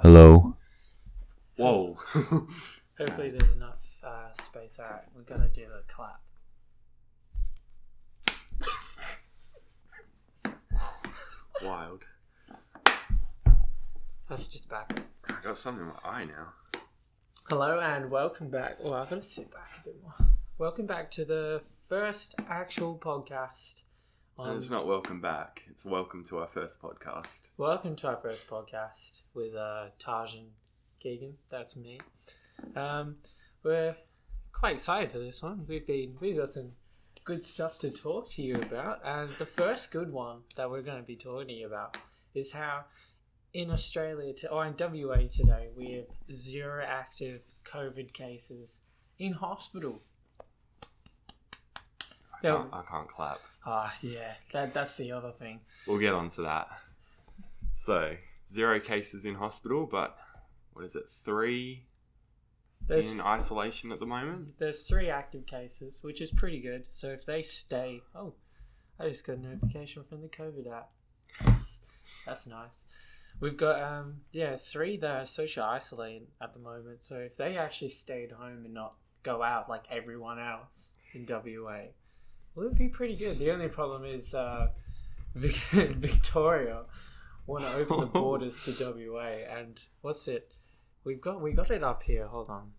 Hello. Whoa. Hopefully there's enough space. Alright, we're gonna do the clap. Wild. That's just back. I got something in my eye now. Hello and welcome back. Oh, I've got to sit back a bit more. Welcome back to the first actual podcast. And it's not welcome back. It's welcome to our first podcast. Welcome to our first podcast with Taj and Keegan. That's me. We're quite excited for this one. We've got some good stuff to talk to you about, and the first good one that we're going to be talking to you about is how in Australia or in WA today we have 0 active COVID cases in hospital. I can't clap. Yeah, that's the other thing. We'll get on to that. So, 0 cases in hospital, but what is it, 3 in isolation at the moment? There's 3 active cases, which is pretty good. So if they stay... Oh, I just got a notification from the COVID app. That's nice. We've got 3 that are social isolating at the moment. So if they actually stay at home and not go out like everyone else in WA, well, it would be pretty good. The only problem is Victoria want to open the borders to WA, and what's it? We got it up here. Hold on.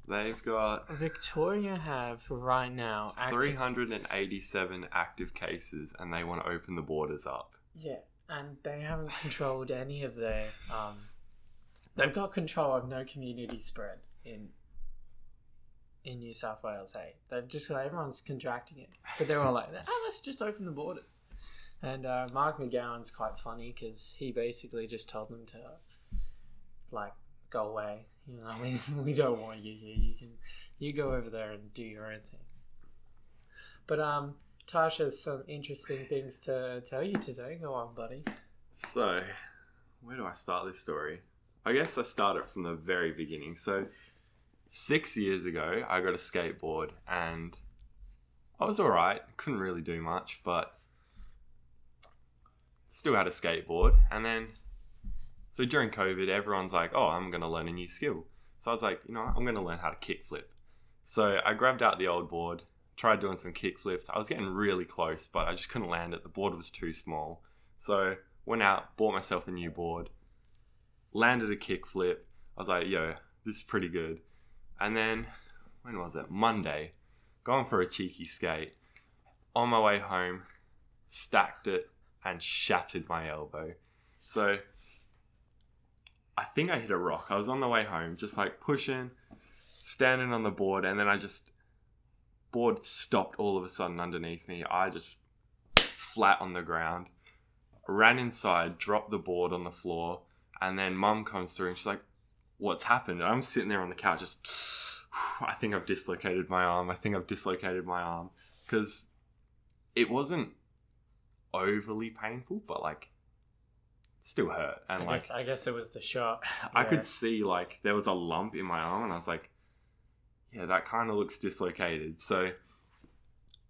They've got Victoria have right now 387 active cases, and they want to open the borders up. Yeah, and they haven't controlled any of their. They've got control of no community spread in New South Wales. Hey, they've just got everyone's contracting it, but they're all like, let's just open the borders. And Mark McGowan's quite funny because he basically just told them to go away. You know, we don't want you here. You go over there and do your own thing. But Tash has some interesting things to tell you today. Go on, buddy. So, where do I start this story? I guess I start it from the very beginning. So, 6 years ago, I got a skateboard and I was alright. Couldn't really do much, but still had a skateboard. And then, so during COVID, everyone's like, oh, I'm going to learn a new skill. So I was like, I'm going to learn how to kickflip. So I grabbed out the old board, tried doing some kickflips. I was getting really close, but I just couldn't land it. The board was too small. So went out, bought myself a new board, landed a kickflip. I was like, yo, this is pretty good. And then, when was it? Monday, going for a cheeky skate. On my way home, stacked it and shattered my elbow. So I think I hit a rock. I was on the way home, just like pushing, standing on the board, and then board stopped all of a sudden underneath me. I just flat on the ground, ran inside, dropped the board on the floor, and then Mum comes through and she's like, what's happened? And I'm sitting there on the couch just, I think I've dislocated my arm. Because it wasn't overly painful, but still hurt. And I guess it was the shot. I could see there was a lump in my arm, and I was like, yeah, that kind of looks dislocated. So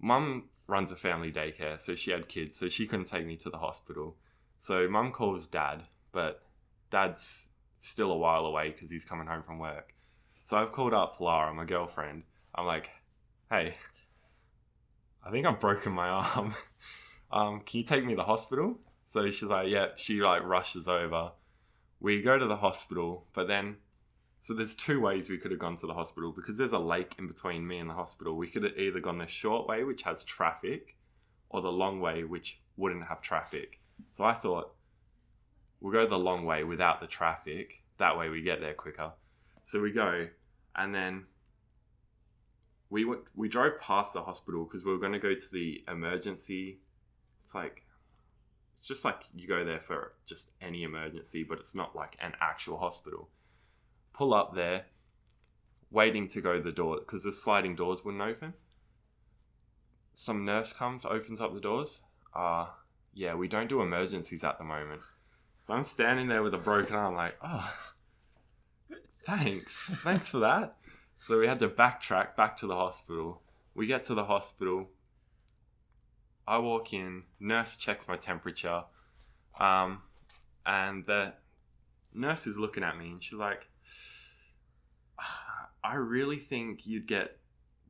Mum runs a family daycare, so she had kids, so she couldn't take me to the hospital. So Mum calls Dad, but Dad's still a while away because he's coming home from work. So I've called up Lara, my girlfriend. I'm like, hey, I think I've broken my arm. Can you take me to the hospital? So she's like, yeah. She rushes over. We go to the hospital, but then, so there's 2 ways we could have gone to the hospital because there's a lake in between me and the hospital. We could have either gone the short way, which has traffic, or the long way, which wouldn't have traffic. So I thought, we'll go the long way without the traffic. That way we get there quicker. So we go, and then we drove past the hospital because we were going to go to the emergency. It's just you go there for just any emergency, but it's not like an actual hospital. Pull up there, waiting to go to the door because the sliding doors wouldn't open. Some nurse comes, opens up the doors. Yeah, we don't do emergencies at the moment. So I'm standing there with a broken arm like, oh, thanks for that. So we had to backtrack back to the hospital. We get to the hospital. I walk in, nurse checks my temperature, and the nurse is looking at me and she's like, I really think you'd get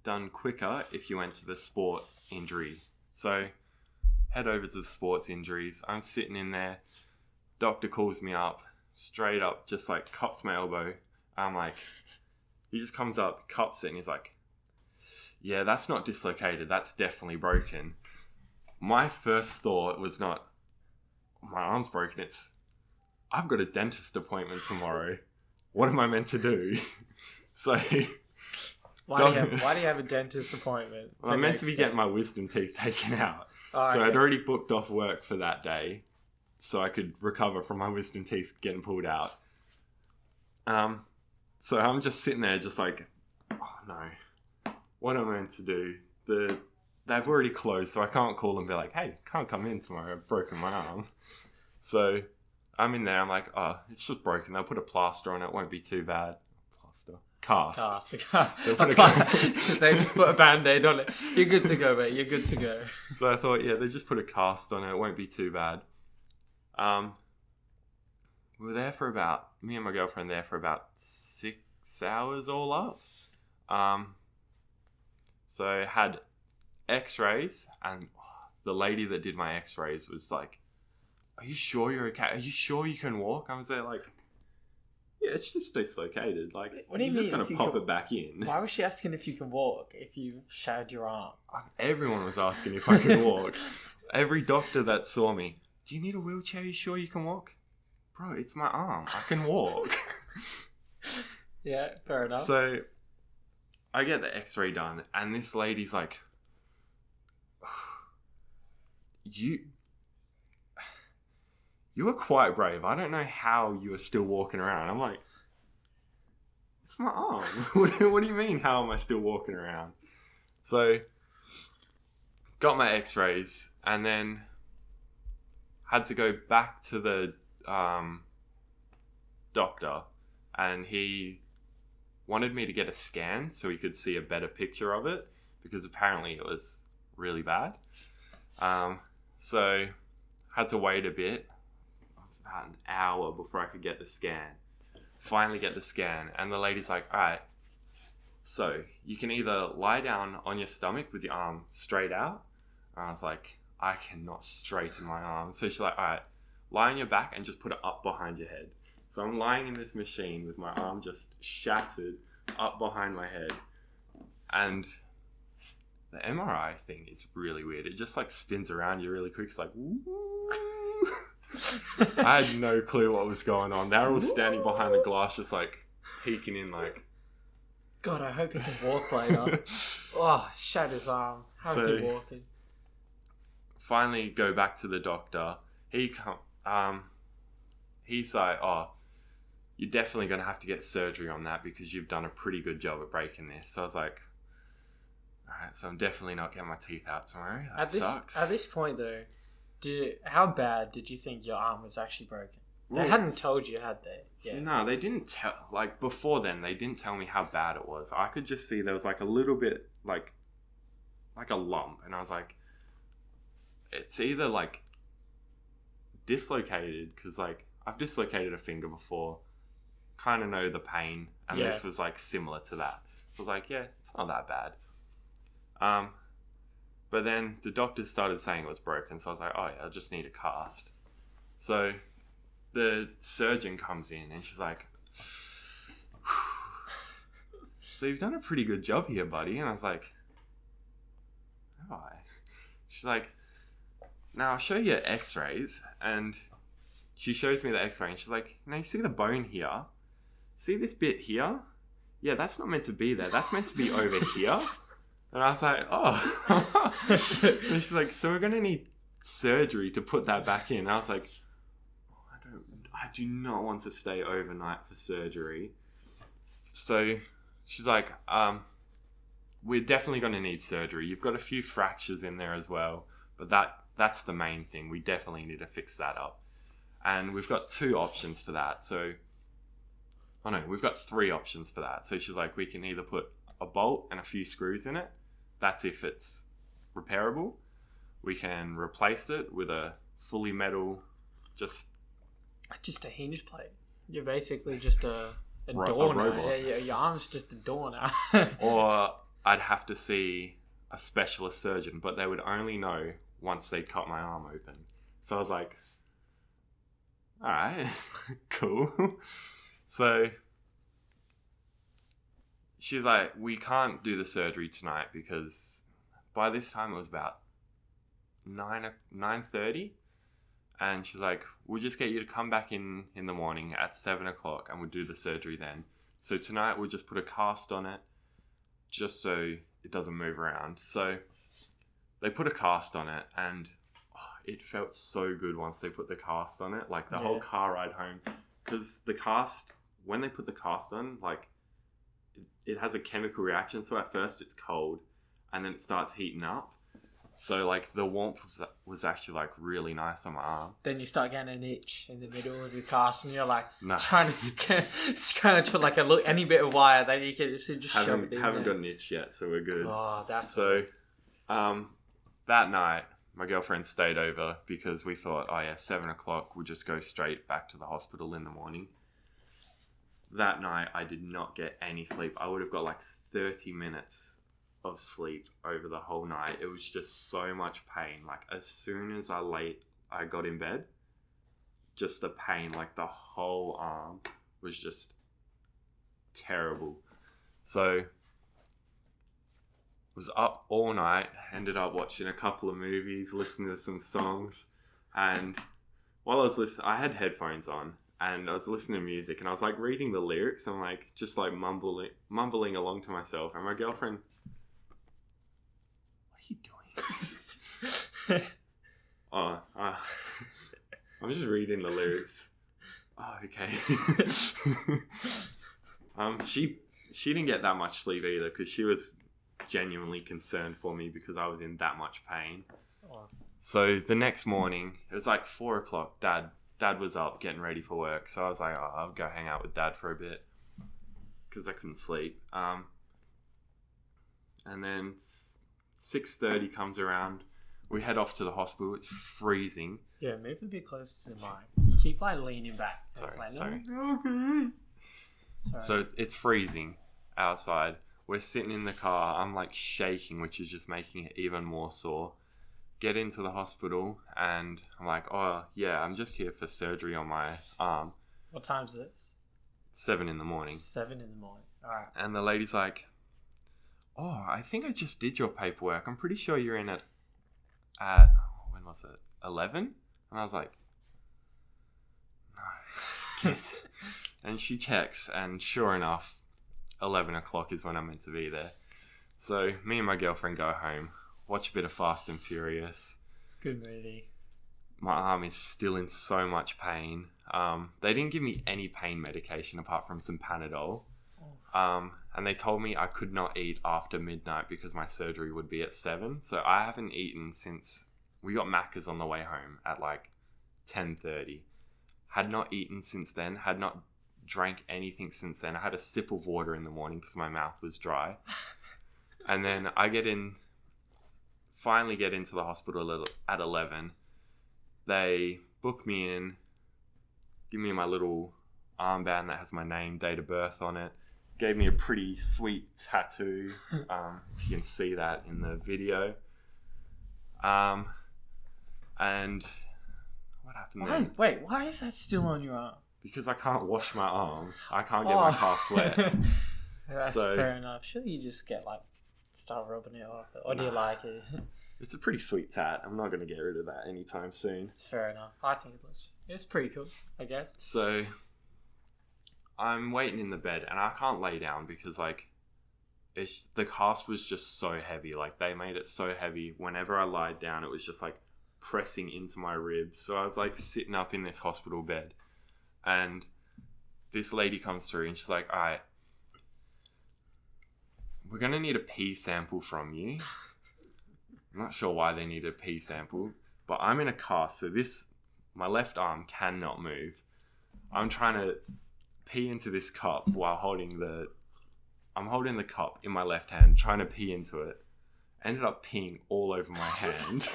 done quicker if you went to the sport injury. So head over to the sports injuries. I'm sitting in there. Doctor calls me up, straight up, just like cups my elbow. I'm like, he just comes up, cups it, and he's like, yeah, that's not dislocated. That's definitely broken. My first thought was not, my arm's broken. It's, I've got a dentist appointment tomorrow. What am I meant to do? So, why do you have a dentist appointment? well, I'm meant to be getting my wisdom teeth taken out. Oh, So okay. I'd already booked off work for that day, so I could recover from my wisdom teeth getting pulled out. So I'm just sitting there, just like, oh no, what am I meant to do? They've already closed, so I can't call and be like, hey, can't come in tomorrow. I've broken my arm. So I'm in there. I'm like, oh, it's just broken. They'll put a plaster on it. Won't be too bad. Cast. They just put a band-aid on it. You're good to go, mate. You're good to go. So I thought, yeah, they just put a cast on it. It won't be too bad. We were there for about, me and my girlfriend there for about 6 hours all up. So I had x-rays, and the lady that did my x-rays was like, are you sure you're okay? Are you sure you can walk? I was there like, yeah, it's just dislocated. Like, What do you you're just mean, going to if you pop can- it back in. Why was she asking if you can walk if you shattered your arm? Everyone was asking if I could walk. Every doctor that saw me, do you need a wheelchair? Are you sure you can walk? Bro, it's my arm. I can walk. Yeah, fair enough. So I get the x-ray done, and this lady's like, you were quite brave. I don't know how you are still walking around. I'm like, it's my arm. What do you mean, how am I still walking around? So got my x-rays, and then had to go back to the doctor, and he wanted me to get a scan so he could see a better picture of it, because apparently it was really bad. So had to wait a bit. It was about an hour before I could get the scan. Finally get the scan, and the lady's like, all right, so you can either lie down on your stomach with your arm straight out. And I was like, I cannot straighten my arm. So she's like, all right, lie on your back and just put it up behind your head. So I'm lying in this machine with my arm just shattered up behind my head. And the MRI thing is really weird. It just like spins around you really quick. It's like, woo. I had no clue what was going on. They were all standing behind the glass, just like peeking in, like, God, I hope he can walk later. Oh, shattered his arm. How's So- he walking? finally go back to the doctor. He's like, oh, you're definitely going to have to get surgery on that because you've done a pretty good job at breaking this. So I was like, all right, so I'm definitely not getting my teeth out tomorrow. That sucks. At this point, though, how bad did you think your arm was actually broken? They Well, hadn't told you, had they? Yeah. No, they didn't tell. Like, before then, they didn't tell me how bad it was. I could just see there was like a little bit, like a lump. And I was like, it's either like dislocated, because like I've dislocated a finger before, kind of know the pain, and Yeah. this was like similar to that. So I was like, yeah, it's not that bad. But then the doctors started saying it was broken, so I was like, oh yeah, I just need a cast. So the surgeon comes in and she's like, so you've done a pretty good job here, buddy. And I was like, have I? She's like, now I'll show you x-rays. And she shows me the x-ray and she's like, now you see the bone here? See this bit here? Yeah, that's not meant to be there. That's meant to be over here. And I was like, oh. And she's like, so we're going to need surgery to put that back in. And I was like, I do not want to stay overnight for surgery. So she's like, we're definitely going to need surgery. You've got a few fractures in there as well, but that's the main thing. We definitely need to fix that up. And we've got 2 options for that. So, oh no, we've got 3 options for that. So she's like, we can either put a bolt and a few screws in it. That's if it's repairable. We can replace it with a fully metal, just A hinge plate. You're basically just a A door now. robot. Yeah, your arm's just a door now. Or I'd have to see a specialist surgeon, but they would only know once they'd cut my arm open. So I was like, all right, cool. So she's like, we can't do the surgery tonight because by this time it was about 9:30, and she's like, we'll just get you to come back in the morning at 7 o'clock and we'll do the surgery then. So tonight we'll just put a cast on it just so it doesn't move around. So they put a cast on it, and it felt so good once they put the cast on it. Like the whole car ride home, because the cast, when they put the cast on, like it has a chemical reaction. So at first it's cold, and then it starts heating up. So like the warmth was actually like really nice on my arm. Then you start getting an itch in the middle of your cast, and you're like No. trying to scratch for like any bit of wire. Then you can just shove it in Haven't there. got an itch yet, so we're good. Oh, that's So, that night, my girlfriend stayed over because we thought, 7 o'clock, we'll just go straight back to the hospital in the morning. That night, I did not get any sleep. I would have got like 30 minutes of sleep over the whole night. It was just so much pain. Like as soon as I got in bed, just the pain, like the whole arm was just terrible. So was up all night, ended up watching a couple of movies, listening to some songs, and while I was listening, I had headphones on, and I was listening to music, and I was like reading the lyrics, and like just like mumbling along to myself, and my girlfriend, what are you doing? I'm just reading the lyrics. Oh, okay. She didn't get that much sleep either because she was genuinely concerned for me because I was in that much pain. Oh. So the next morning, it was like 4 o'clock. Dad was up getting ready for work. So I was like, I'll go hang out with Dad for a bit because I couldn't sleep. And then 6:30 comes around. We head off to the hospital. It's freezing. Yeah, move a bit closer to mine. You keep like leaning back. Sorry. Sorry. So it's freezing outside. We're sitting in the car. I'm like shaking, which is just making it even more sore. Get into the hospital and I'm like, I'm just here for surgery on my arm. What time's this? 7 in the morning. 7 in the morning. All right. And the lady's like, I think I just did your paperwork. I'm pretty sure you're in at when was it? 11? And I was like, no. Yes. And she checks, and sure enough, 11 o'clock is when I'm meant to be there. So me and my girlfriend go home, watch a bit of Fast and Furious. Good movie. My arm is still in so much pain. They didn't give me any pain medication apart from some Panadol. And they told me I could not eat after midnight because my surgery would be at 7. So I haven't eaten since we got Macca's on the way home at like 10:30. Had not eaten since then, had not drank anything since then. I had a sip of water in the morning because my mouth was dry. And then I finally get into the hospital at 11. They book me in, give me my little armband that has my name, date of birth on it. Gave me a pretty sweet tattoo. You can see that in the video. And what happened then? Why is that still on your arm? Because I can't wash my arm. I can't get my cast wet. That's fair enough. Surely you just start rubbing it off. Or do you like it? It's a pretty sweet tat. I'm not going to get rid of that anytime soon. It's fair enough. I think it's pretty cool, I guess. So I'm waiting in the bed and I can't lay down because like the cast was just so heavy. Like they made it so heavy. Whenever I lied down, it was just like pressing into my ribs. So I was like sitting up in this hospital bed, and this lady comes through and she's like, all right, we're going to need a pee sample from you. I'm not sure why they need a pee sample, but I'm in a cast. So my left arm cannot move. I'm trying to pee into this cup while holding the cup in my left hand, trying to pee into it. Ended up peeing all over my hand.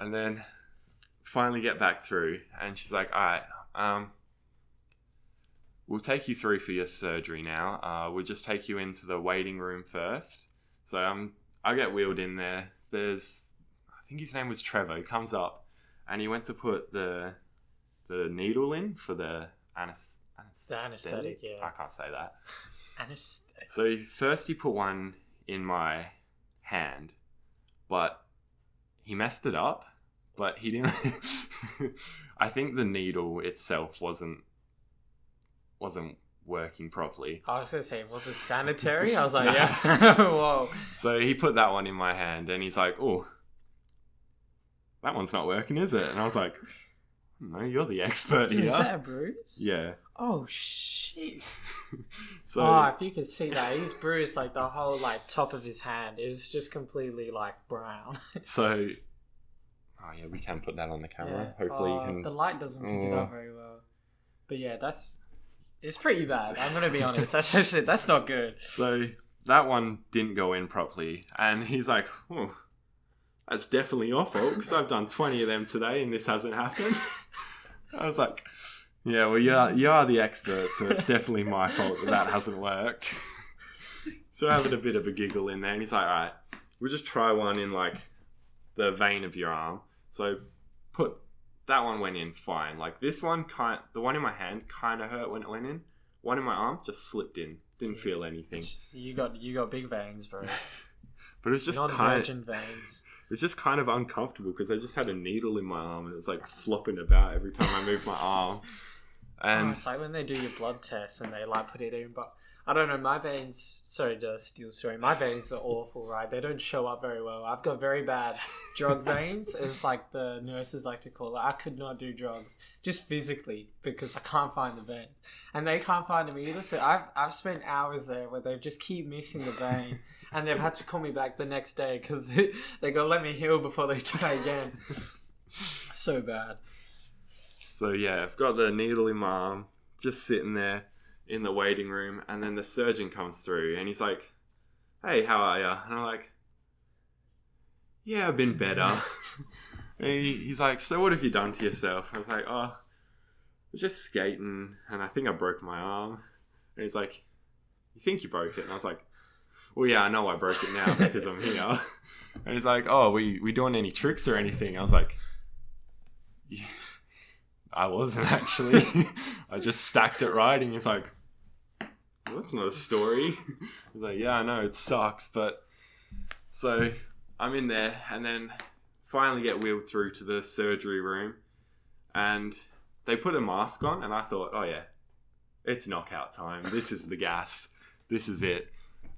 And then finally get back through, and she's like, all right, we'll take you through for your surgery now. We'll just take you into the waiting room first. So I get wheeled in there. I think his name was Trevor. He comes up, and he went to put the needle in for the anesthetic, yeah. I can't say that. Anesthetic. So first he put one in my hand, but he messed it up. But he didn't. I think the needle itself wasn't working properly. I was gonna say, was it sanitary? I was like, No. yeah. Whoa. So he put that one in my hand, and he's like, "Oh, that one's not working, is it?" And I was like, "No, you're the expert here." Is that a bruise? Yeah. Oh shit. So If you could see that, he's bruised like the whole like top of his hand. It was just completely like brown. so. Oh yeah, we can put that on the camera. Yeah. Hopefully you can. The light doesn't pick it up very well. But yeah, it's pretty bad. I'm gonna be honest. That's not good. So that one didn't go in properly, and he's like, "Oh, that's definitely your fault because I've done 20 of them today and this hasn't happened." I was like, "Yeah, well, you are the expert, so it's definitely my fault that hasn't worked." So having a bit of a giggle in there, and he's like, "All right, we'll just try one in like the vein of your arm." So that one went in fine. Like this one, the one in my hand kind of hurt when it went in. One in my arm just slipped in. Didn't feel anything. You got big veins, bro. But it was just non-virgin veins. It was just kind of uncomfortable because I just had a needle in my arm and it was like flopping about every time I moved my arm. And it's like when they do your blood tests and they like put it in, but I don't know, my veins, sorry to steal story, my veins are awful, right? They don't show up very well. I've got very bad drug veins, it's like the nurses like to call it. I could not do drugs, just physically, because I can't find the veins. And they can't find them either, so I've spent hours there where they just keep missing the vein, and they've had to call me back the next day because they got to let me heal before they try again. So bad. So yeah, I've got the needle in my arm, just sitting there in the waiting room, and then the surgeon comes through and he's like, "Hey, how are ya?" And I'm like, "Yeah, I've been better." And he's like, "So what have you done to yourself?" I was like, "Oh, I was just skating and I think I broke my arm." And he's like, "You think you broke it?" And I was like, "Well, yeah, I know I broke it now because I'm here." And he's like, "Oh, we doing any tricks or anything?" I was like, "Yeah, I wasn't actually. I just stacked it right." And he's like, "Well, that's not a story." I was like, "Yeah, I know, it sucks." But so I'm in there and then finally get wheeled through to the surgery room and they put a mask on and I thought, "Oh yeah, it's knockout time. This is the gas. This is it."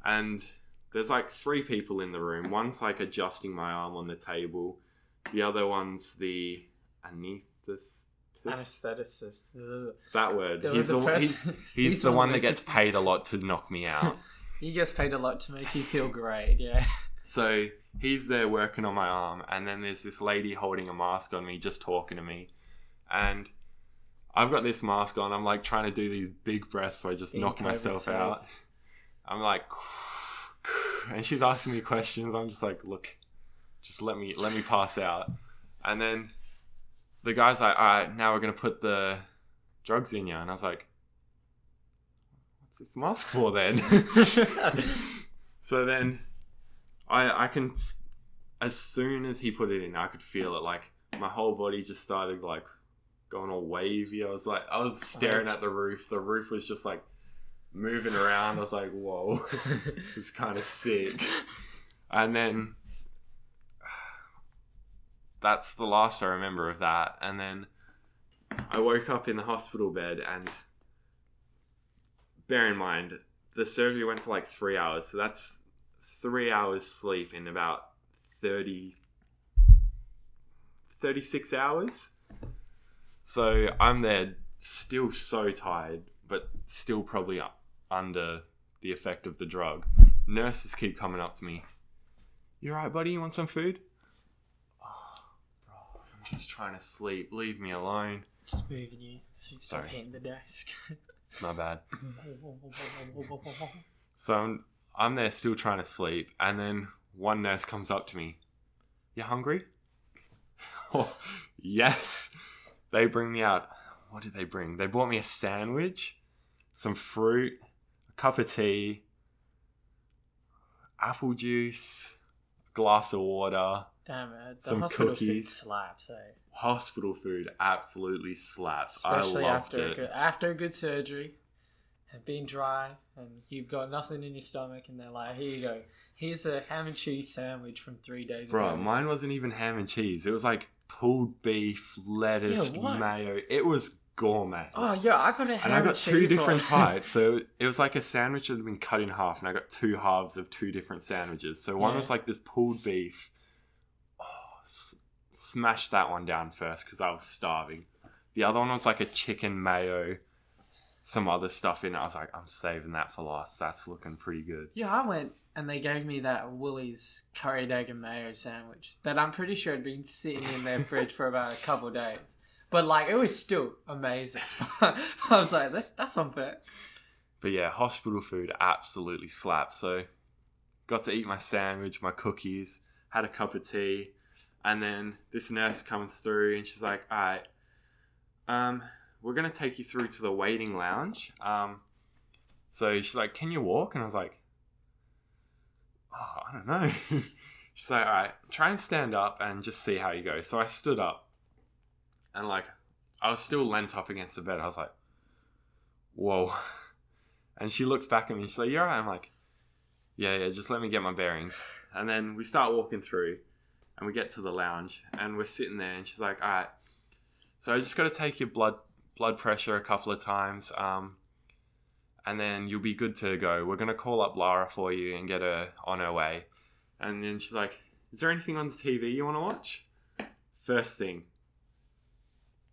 And there's like 3 people in the room. One's like adjusting my arm on the table. The other one's the anesthetist. That word. He's the one that gets paid a lot to knock me out. He gets paid a lot to make you feel great, yeah. So he's there working on my arm, and then there's this lady holding a mask on me, just talking to me. And I've got this mask on. I'm like trying to do these big breaths so I just knock myself out. I'm like, and she's asking me questions. I'm just like, "Look, just let me pass out." And then the guy's like, "All right, now we're going to put the drugs in you." And I was like, "What's this mask for then?" So then I can, as soon as he put it in, I could feel it. Like my whole body just started like going all wavy. I was staring at the roof. The roof was just like moving around. I was like, "Whoa, it's kind of sick." And then that's the last I remember of that. And then I woke up in the hospital bed, and bear in mind, the surgery went for like 3 hours. So that's 3 hours sleep in about 36 hours. So I'm there still so tired, but still probably under the effect of the drug. Nurses keep coming up to me. "You alright, buddy? You want some food?" Just trying to sleep. Leave me alone. Just moving you so you stop hitting the desk. My bad. So I'm there still trying to sleep, and then one nurse comes up to me. "You hungry?" Yes. They bring me out. What did they bring? They bought me a sandwich, some fruit, a cup of tea, apple juice, a glass of water, Damn it, the some hospital food cookies. slaps, eh? Hospital food absolutely slaps. Especially I loved after a good surgery, and being dry, and you've got nothing in your stomach, and they're like, "Here you go. Here's a ham and cheese sandwich from 3 days Bro, ago." mine wasn't even ham and cheese. It was like pulled beef, lettuce, Yeah, what? mayo. It was gourmet. Oh yeah, I got a ham And I got cheese two different one. types. So it was like a sandwich that had been cut in half, and I got two halves of two different sandwiches. So one Yeah. was like this pulled beef. Oh, smashed that one down first because I was starving. The other one was like a chicken mayo, some other stuff in it. I was like, I'm saving that for last. That's looking pretty good. Yeah, I went and they gave me that Woolies curried egg and mayo sandwich that I'm pretty sure had been sitting in their fridge for about a couple of days. But like, it was still amazing. I was like, that's unfair. But yeah, hospital food absolutely slaps. So got to eat my sandwich, my cookies, had a cup of tea, and then this nurse comes through and she's like, all right, we're going to take you through to the waiting lounge. So she's like, can you walk? And I was like, oh, I don't know. She's like, all right, try and stand up and just see how you go. So I stood up and like, I was still leant up against the bed. I was like, whoa. And she looks back at me. She's like, you all right? I'm like, yeah, just let me get my bearings. And then we start walking through and we get to the lounge and we're sitting there and she's like, all right, so I just got to take your blood pressure a couple of times, and then you'll be good to go. We're going to call up Lara for you and get her on her way. And then she's like, is there anything on the TV you want to watch? First thing,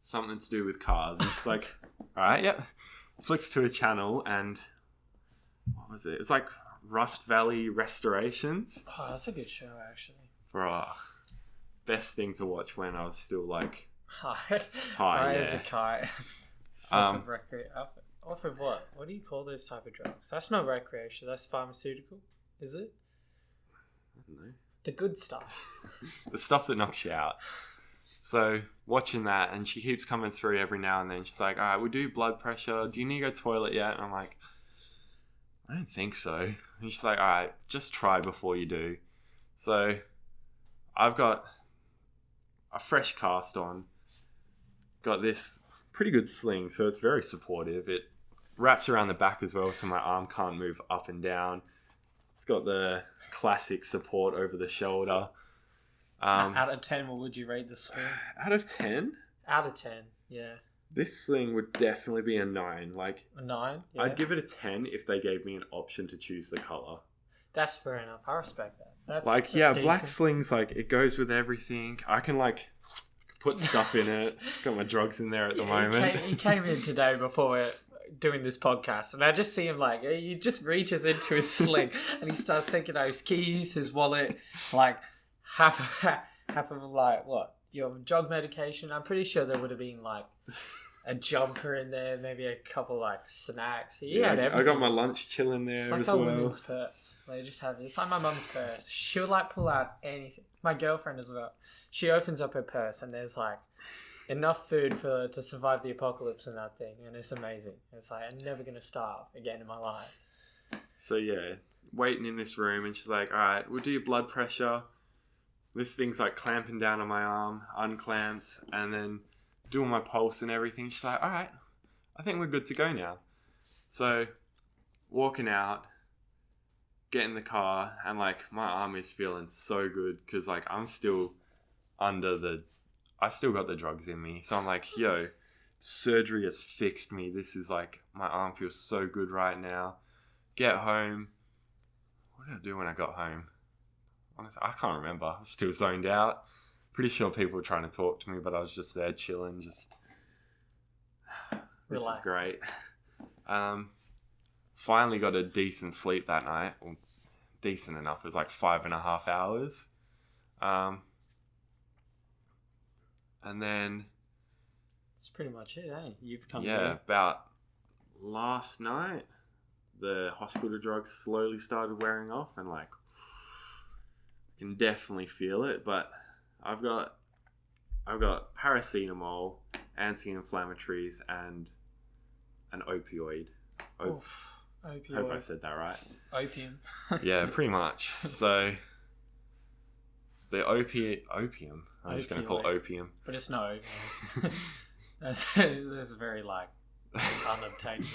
something to do with cars. And she's like, all right, yep. Flicks to a channel and what was it? It was like Rust Valley Restorations. Oh, that's a good show, actually. Bro, best thing to watch when I was still like High high, as a yeah. kite. Off of what? What do you call those type of drugs? That's not recreation. That's pharmaceutical, is it? I don't know. The good stuff. The stuff that knocks you out. So watching that, and she keeps coming through every now and then. She's like, all right, we'll do blood pressure. Do you need to go to the toilet yet? And I'm like, I don't think so. And she's like, all right, just try before you do. So I've got a fresh cast on. Got this pretty good sling, so it's very supportive. It wraps around the back as well, so my arm can't move up and down. It's got the classic support over the shoulder. Out of 10, what would you rate the sling? Out of 10? Out of 10, yeah. This sling would definitely be a 9. Like, A 9? Yeah. I'd give it a 10 if they gave me an option to choose the color. That's fair enough. I respect that. That's Black decent. sling's like, it goes with everything. I can like put stuff in it. Got my drugs in there at the moment. He came in today before we're doing this podcast, and I just see him like, he just reaches into his sling and he starts taking out his keys, his wallet, like half of like what? Your drug medication. I'm pretty sure there would have been like a jumper in there, maybe a couple like snacks. He had everything. I got my lunch chilling there It's like as a well. woman's purse. They just have it's like my mum's purse. She'll like pull out anything. My girlfriend as well. She opens up her purse and there's like enough food to survive the apocalypse in that thing, and it's amazing. It's like I'm never gonna starve again in my life. So yeah, waiting in this room, and she's like, "All right, we'll do your blood pressure." This thing's like clamping down on my arm, unclamps, and then doing my pulse and everything. She's like, all right, I think we're good to go now. So walking out, get in the car, and like my arm is feeling so good because like I'm still I still got the drugs in me. So I'm like, yo, surgery has fixed me. This is like, my arm feels so good right now. Get home. What did I do when I got home? Honestly, I can't remember. I was still zoned out. Pretty sure people were trying to talk to me, but I was just there chilling, just this Relax. is great. Finally got a decent sleep that night. Well, decent enough. It was like 5.5 hours. And then That's pretty much it, eh? You've come about last night, the hospital drugs slowly started wearing off, and like I can definitely feel it, but I've got I've got paracetamol, anti-inflammatories, and an opioid. Oof, I hope I opioid. said that right. Opium. Yeah, pretty much. So the opium. I'm just going to call it Opioid. opium. But it's not opium. That's very like unobtainium.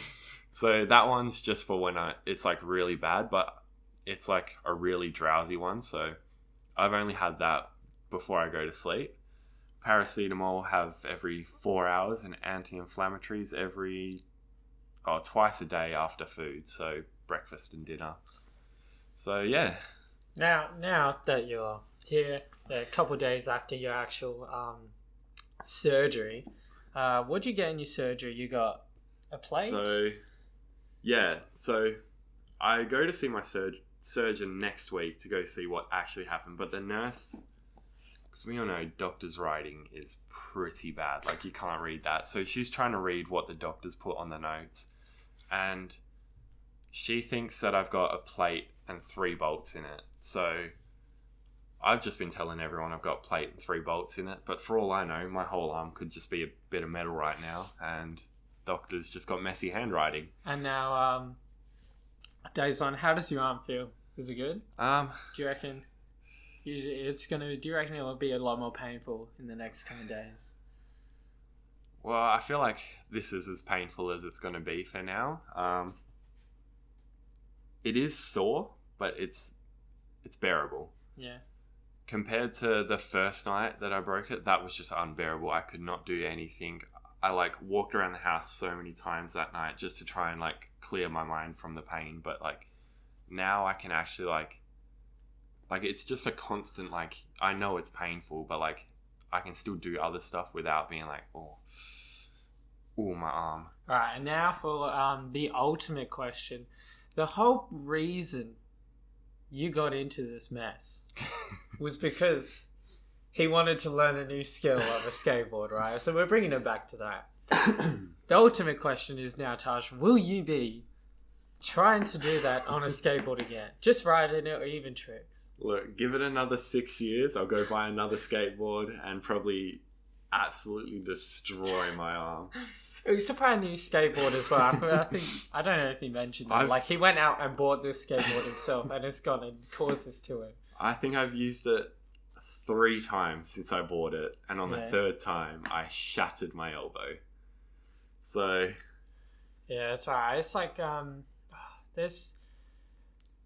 So that one's just for when it's like really bad, but it's like a really drowsy one. So I've only had that before I go to sleep. Paracetamol have every 4 hours, and anti-inflammatories twice a day after food. So breakfast and dinner. So yeah. Now that you're here, a couple of days after your actual surgery, what'd you get in your surgery? You got a plate? So I go to see my surgeon next week to go see what actually happened. But the nurse, because we all know doctor's writing is pretty bad. Like, you can't read that. So she's trying to read what the doctors put on the notes. And she thinks that I've got a plate and 3 bolts in it. So I've just been telling everyone I've got a plate and 3 bolts in it. But for all I know, my whole arm could just be a bit of metal right now. And doctor's just got messy handwriting. And now, days on, how does your arm feel? Is it good? Do you reckon do you reckon it will be a lot more painful in the next coming days? Well, I feel like this is as painful as it's going to be for now. It is sore, but it's bearable. Yeah. Compared to the first night that I broke it, that was just unbearable. I could not do anything. I like walked around the house so many times that night just to try and like clear my mind from the pain. But like now I can actually like it's just a constant, like, I know it's painful, but like I can still do other stuff without being like, oh my arm. All right, and now for the ultimate question. The whole reason you got into this mess was because he wanted to learn a new skill of a skateboard, right? So we're bringing it back to that. The ultimate question is now, Taj, will you be trying to do that on a skateboard again? Just riding it or even tricks? Look, give it another 6 years, I'll go buy another skateboard and probably absolutely destroy my arm. It was a brand new skateboard as well. I don't know if he mentioned that. Like, he went out and bought this skateboard himself, and it's gone and caused this to him. I think I've used it 3 times since I bought it, and on the 3rd time, I shattered my elbow. So yeah, that's right. It's like there's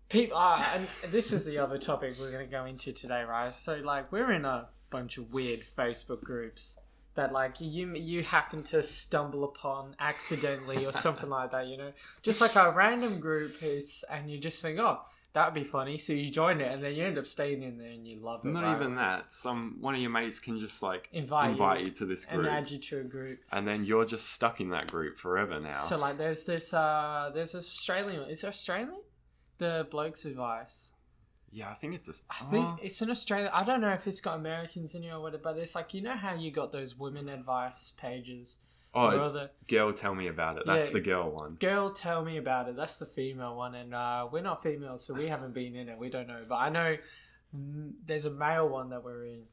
people, and this is the other topic we're going to go into today, right? So like, we're in a bunch of weird Facebook groups that like you happen to stumble upon accidentally or something like that, you know, just like a random group and you just think, oh, that'd be funny, so you join it, and then you end up staying in there and you love it. Not even that. One of your mates can just like invite you to this group and add you to a group, and then you're just stuck in that group forever now. So like, there's this Australian. Is it Australian? The Bloke's Advice. Yeah, I think it's I think it's in Australia. I don't know if it's got Americans in it or whatever, but it's like, you know how you got those women advice pages? Oh, Girl Tell Me About It. That's the girl one. Girl Tell Me About It. That's the female one, and we're not females, so we haven't been in it. We don't know, but I know there's a male one that we're in,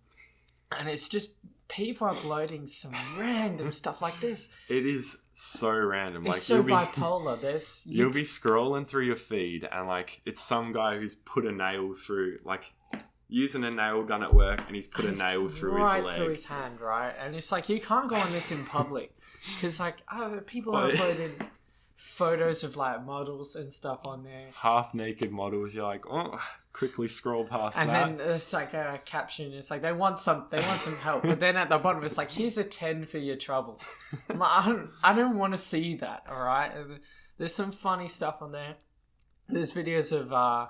and it's just people uploading some random stuff like this. It is so random. It's so bipolar. You'll be scrolling through your feed, and like, it's some guy who's put a nail through, like, using a nail gun at work, and he's put a nail through his leg. Right through his hand, right? And it's like, you can't go on this in public. Because like, people are uploading photos of like models and stuff on there. Half naked models. You're like, oh, quickly scroll past that. And then there's like a caption. It's like, they want some help. But then at the bottom, it's like, here's a 10 for your troubles. I'm like, I don't want to see that. All right. There's some funny stuff on there. There's videos of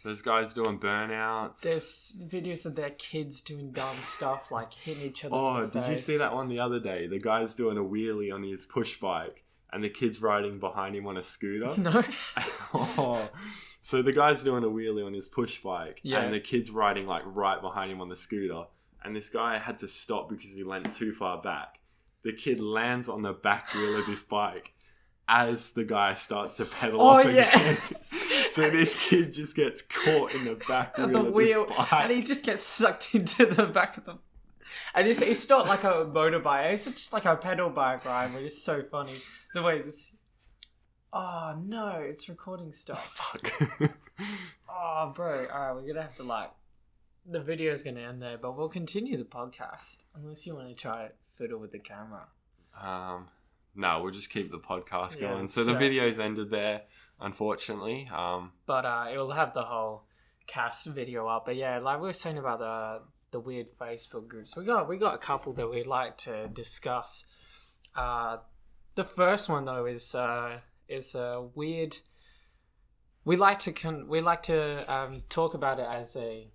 there's guys doing burnouts. There's videos of their kids doing dumb stuff, like hitting each other. Oh, did you see that one the other day? The guy's doing a wheelie on his push bike, and the kid's riding behind him on a scooter. No. So the guy's doing a wheelie on his push bike, and the kid's riding like right behind him on the scooter, and this guy had to stop because he leant too far back. The kid lands on the back wheel of this bike as the guy starts to pedal off again. So this kid just gets caught in the back wheel of this bike. And he just gets sucked into the back of the... And it's not like a motorbike. It's just like a pedal bike ride. But it's so funny the way this. Oh no! It's recording stuff. Fuck. Oh, bro. All right, we're gonna have to the video's gonna end there, but we'll continue the podcast unless you want to try fiddle with the camera. No, we'll just keep the podcast Yeah, going. So the video's ended there, unfortunately. But it will have the whole cast video up. But yeah, like we were saying about the weird Facebook groups, we got a couple that we'd like to discuss. The first one though is a weird. We like to talk about it as a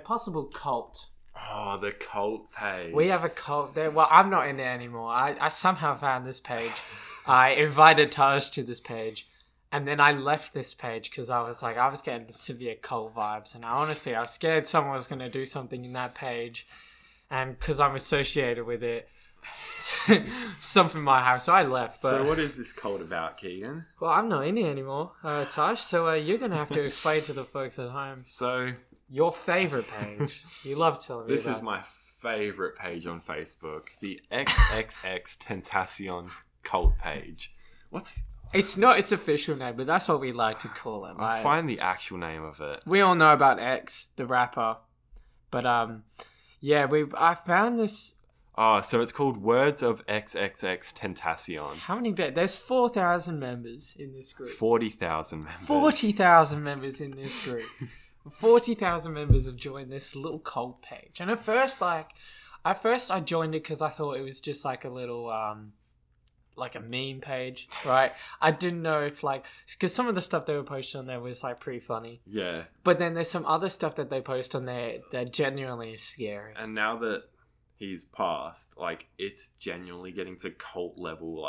possible cult. Oh, the cult page. We have a cult there. Well, I'm not in it anymore. I somehow found this page. I invited Taj to this page, and then I left this page because I was getting severe cult vibes, and I was scared someone was going to do something in that page, and because I'm associated with it, something might happen. So I left. But, so what is this cult about, Keegan? Well, I'm not in it anymore, Taj. So you're going to have to explain to the folks at home. So your favorite page. You love telling me this about. is my favorite page on Facebook, the XXX Tentacion cult page. It's not its official name, but that's what we like to call it. I'll find the actual name of it. We all know about X, the rapper, but yeah, I found this. Oh, so it's called Words of XXX Tentacion. How many? There's 4,000 members in this group. 40,000 members. 40,000 members in this group. 40,000 members have joined this little cult page, and at first I joined it because I thought it was just like a little like a meme page, right? I didn't know if because some of the stuff they were posting on there was pretty funny. Yeah. But then there's some other stuff that they post on there that genuinely is scary. And now that he's passed, it's genuinely getting to cult level,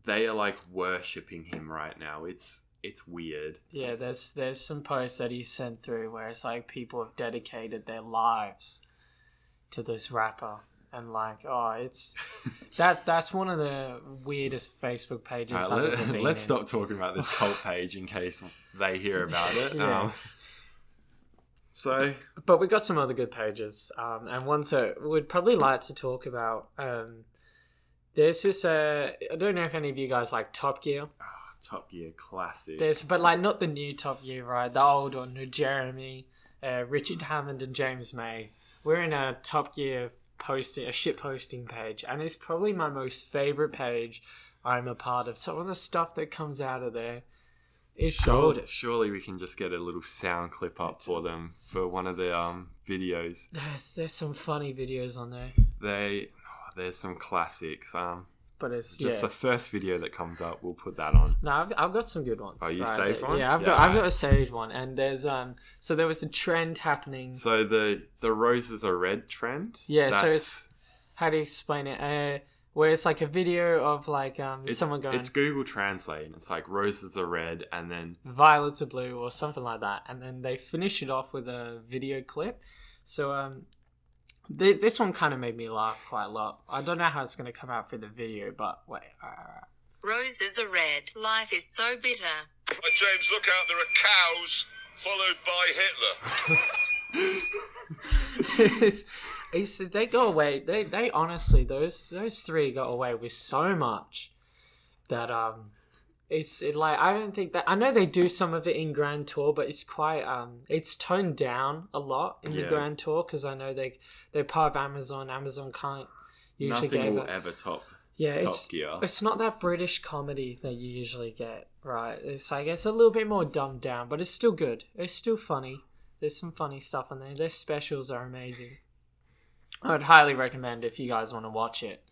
they are worshipping him right now. It's weird. Yeah, there's some posts that he sent through where it's people have dedicated their lives to this rapper, and it's that's one of the weirdest Facebook pages I've ever been let's in. stop talking about this cult page in case they hear about it. Yeah. But we got some other good pages, and ones that we'd probably like to talk about. There's this. I don't know if any of you guys like Top Gear. Top Gear classic. But not the new Top Gear, right? The old one with Jeremy, Richard Hammond, and James May. We're in a Top Gear a shit posting page, and it's probably my most favorite page I'm a part of. Some of the stuff that comes out of there is golden. Surely we can just get a little sound clip up for them for one of the videos. There's some funny videos on there. There's some classics. But it's just the first video that comes up. We'll put that on. No, I've got some good ones. Oh, you saved one? Yeah, I've got a saved one, and there's so there was a trend happening. So the roses are red trend. Yeah, so it's how do you explain it? Where it's a video of someone going. It's Google Translate, and it's roses are red, and then violets are blue, or something like that, and then they finish it off with a video clip. So this one kind of made me laugh quite a lot. I don't know how it's going to come out for the video, but wait. Roses are red. Life is so bitter. James, look out, there are cows, followed by Hitler. They got away. They honestly, those three got away with so much that I don't think that I know they do some of it in Grand Tour, but it's quite it's toned down a lot in the Grand Tour because I know they're part of Amazon. Amazon can't usually nothing will ever top. Top Gear. It's not that British comedy that you usually get, right? It's it's a little bit more dumbed down, but it's still good. It's still funny. There's some funny stuff on there. Their specials are amazing. I would highly recommend if you guys want to watch it.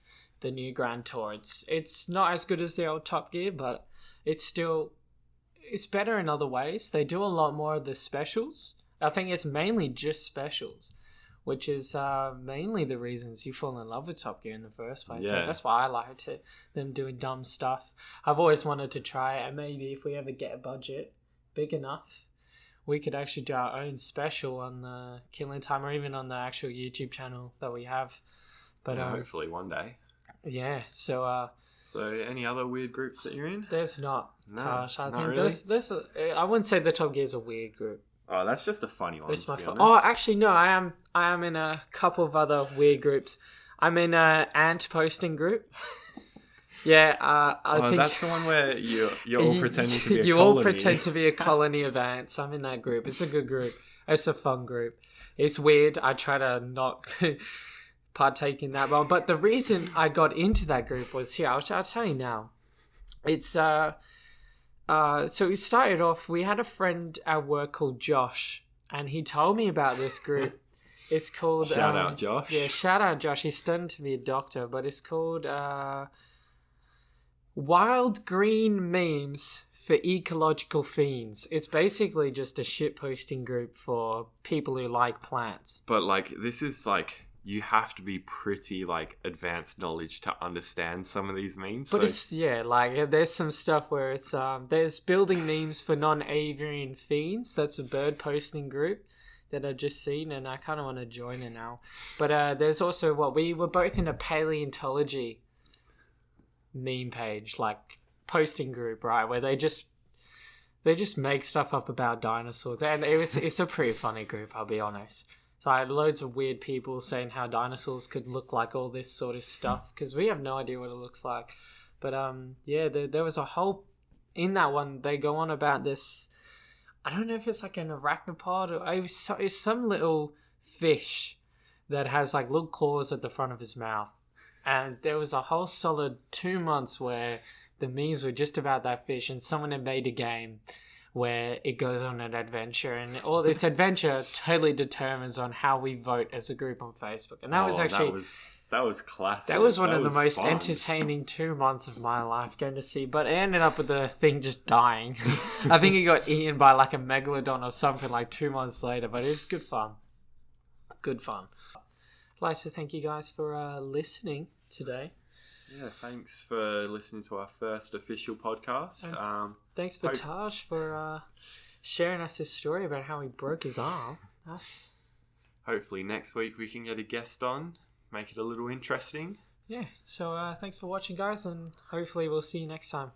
The new Grand Tour. It's not as good as the old Top Gear, but it's better in other ways. They do a lot more of the specials. I think it's mainly just specials, which is mainly the reasons you fall in love with Top Gear in the first place. Yeah. So that's why I liked it. Them doing dumb stuff. I've always wanted to try it, and maybe if we ever get a budget big enough, we could actually do our own special on the Killing Time, or even on the actual YouTube channel that we have. But hopefully one day. Yeah. So. So any other weird groups that you're in? There's not. No, Tosh. I not think really? there's I wouldn't say the Top Gear is a weird group. Oh, that's just a funny one. That's my to be fault. honest. Oh, actually, no. I am in a couple of other weird groups. I'm in a ant posting group. Yeah, I think that's the one where you're all pretending to be a you colony. all pretend to be a colony of ants. I'm in that group. It's a good group. It's a fun group. It's weird. I try to not partake in that one. But the reason I got into that group was here. I'll tell you now. It's so we started off. We had a friend at work called Josh, and he told me about this group. It's called Shout out, Josh. Yeah, shout out, Josh. He's studying to be a doctor, but it's called Wild Green Memes for Ecological Fiends. It's basically just a shitposting group for people who like plants. But like, this is like, you have to be pretty like advanced knowledge to understand some of these memes. But So it's, yeah, like there's some stuff where it's there's building memes for non-avian fiends. That's a bird posting group that I've just seen, and I kind of want to join it now. But there's also we were both in a paleontology meme page, like posting group, right, where they just make stuff up about dinosaurs, and it's a pretty funny group, I'll be honest. So I had loads of weird people saying how dinosaurs could look like all this sort of stuff, because we have no idea what it looks like. But yeah, there was a whole in that one. They go on about this. I don't know if it's like an arachnopod or it's some little fish that has like little claws at the front of his mouth. And there was a whole solid 2 months where the memes were just about that fish, and someone had made a game where it goes on an adventure, and all its adventure totally determines on how we vote as a group on Facebook. And that was actually... That was classic. That was one of the most fun. entertaining 2 months of my life going to see. But it ended up with the thing just dying. I think it got eaten by like a megalodon or something like 2 months later. But it was good fun. Good fun. I'd like to thank you guys for listening today. Yeah, thanks for listening to our first official podcast. Thanks for Taj for sharing us this story about how he broke his arm. Hopefully next week we can get a guest on. Make it a little interesting. Yeah, so thanks for watching, guys, and hopefully we'll see you next time.